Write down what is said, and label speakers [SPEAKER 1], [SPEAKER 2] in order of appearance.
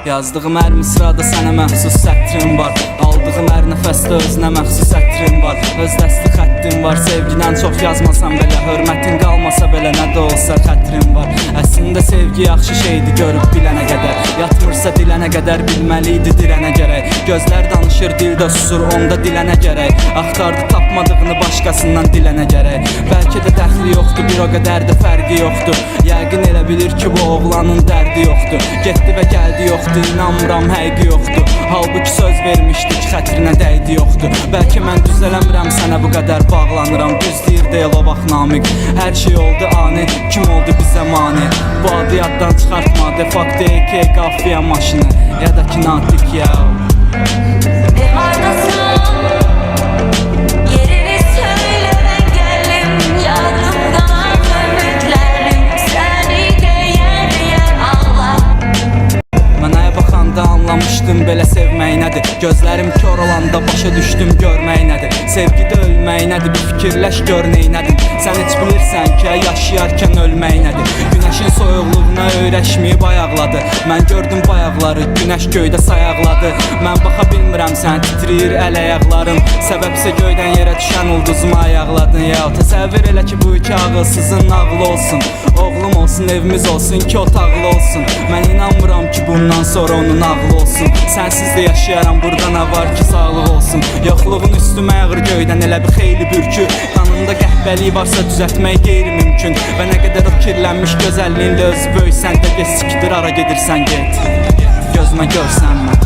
[SPEAKER 1] Yazdığım hər misrada sənə məxsus sətrim var. Aldığım hər nəfəsdə özünə məxsus ətrim var. Öz dəsti xəttim var. Sevgidən çox yazmasam belə, hörmətin qalmasa belə, nə də olsa xətrim var. Əslində sevgi yaxşı şeydir, görüb bilənə qədər. Yatmırsa dilənə qədər, bilməliydi dirənə gərək. Gözlər danışır, dildə susur, onda dilənə gərək. Axtardı tapmadığını başqasından dilənə gərək. Bəlkə də dəxli yoxdur, bir o qədər də fərqi yoxdur. Yəqin elə bilir ki, bu oğlanın dərdi yoxdur. Getdi və gəldi yoxdur, inanmıram həqiqi yoxdur. Halbuki söz vermişdik, xətrinə dəydi yoxdur. Bəlkə mən düzələmirəm, sənə bu qədər bağlanıram. Düz deyir deyil o vaxt Namiq. Hər şey oldu ani, kim oldu bizə mani? Bu adı yaddan çıxartma, de facto EK qafiyə maşını. Ya da ki natik ya. Anlamışdım belə sevmək nədir. Gözlərim kör olanda başa düşdüm görmək nədir. Sevgidə ölmək nədir, bir fikirləş gör neynədir. Sən heç bilirsən ki, yaşayarkən ölmək nədir. Günəşin soyuqluğuna öyrəşməyib ayaqladı. Mən gördüm bayaqları, günəş göydə sayaqladı. Mən baxa bilmirəm, sən titriyir əl ayaqlarım. Səbəbsə göydən yerə düşən ulduzuma ayaqladın. Ya təsəvvür elə ki, bu iki ağılsızın nağlı olsun. Oğlum olsun, evimiz olsun, iki otaqlı olsun. Mən inanmıram ki, bundan sonra onun ağlı olsun. Sənsiz də yaşayaram, burada nə var ki, sağlıq olsun. Yoxluğun üstümə yağır göydən elə bir xeyli bürkü. Qanında qəhbəlik varsa düzəltmək qeyri-mümkün. Və nə qədər o kirlənmiş gözəlliğinlə özü böyüksən də get sikdir, ara gedirsən get. Gözümə görsənmə.